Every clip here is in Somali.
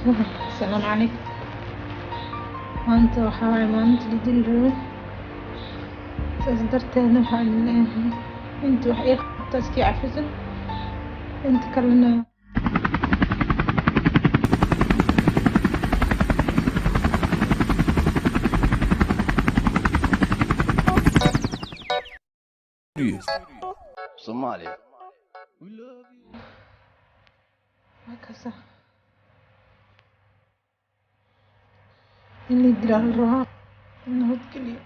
السلام عليكم. maanta waxaa waaye maalinta la dili rabo, saas darteedna waxaan leeyahay inta wax ii qabta iskii cafisan, inta kalena Somalia. waa kasa in la dilaa la rabaa nabad geliyo.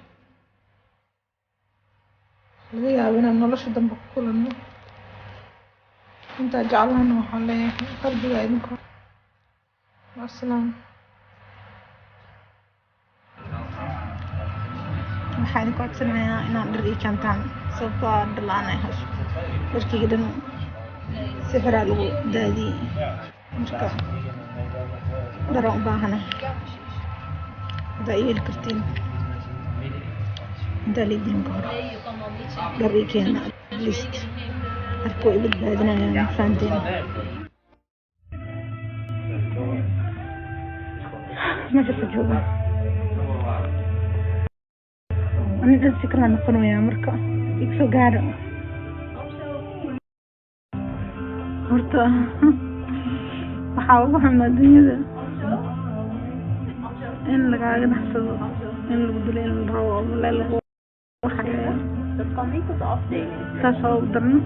laga yaabo inaan nolosha dambe ku kulanno. intaa jeclahana waxaan leeyahay qalbiga idinka asalaam. waxaan idinku codsanayaa inaan dhar ii keentaan sababtoo ah dhar la-aan ay hayso. dharkayga dhan sixiraa lagu daadiyey, marka dharaan u baahanahay. haddaa ii heli kartiin intaa la idin ka hor dhar ii keena atleast dharka way badbaadinayaan fahanteen. meesha ku jooga ani dhan si kala noqonayaa, marka iga soo gaara. horta waxaa ugu xun adduunyada in lagaaga naxsado, in lagu dilo, in la rabo male lagu xareeyo. saas oo ugu darno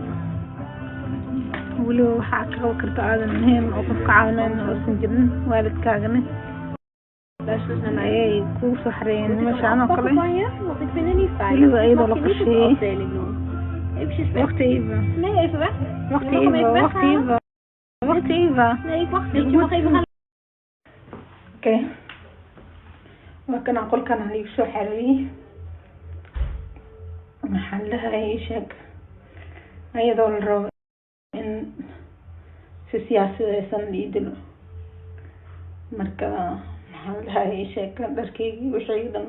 weliba waxaa ka qaban karta aadan ahayn oo qofka caawinayn oosan jirin, waalidkaagana ayay kugu soo xareeyeen meeshaan oo kale. weliba iyadoo la qorsheeyey waqti iiba okay. waa kanaa qolkan igu soo xareeyey. maxaan lahaayay sheeg iyadoo la rabo in si siyaasadeysan la ii dilo. marka maxaan lahaayay sheeg dharkaygii wixii dhan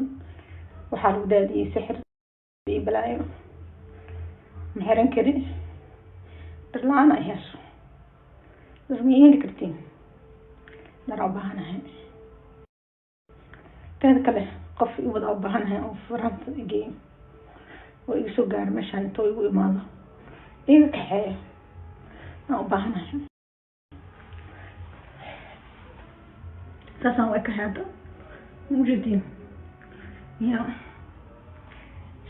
waxaa lagu daadiyey sixir ii balaayo. ma xiran kari, dhar la-aan ay hayso. dhar ma ii heli kartiin? dhar u baahanahay. teeda kale qof i wada u baahanahay oo faranta igeeyo oo iga soo gaaro meeshaan intoo igu imaado iga kaxeeyo aan u baahanahay. saasaan u ekahay hadda mujadiin ya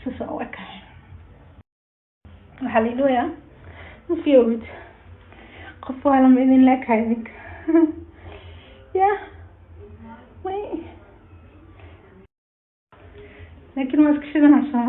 saasaan u ekahay. waxaa la idhooyaa ma fiyoowid qof waa lama idin laakahay idinka ya may laakiin waa iska shidanaysaa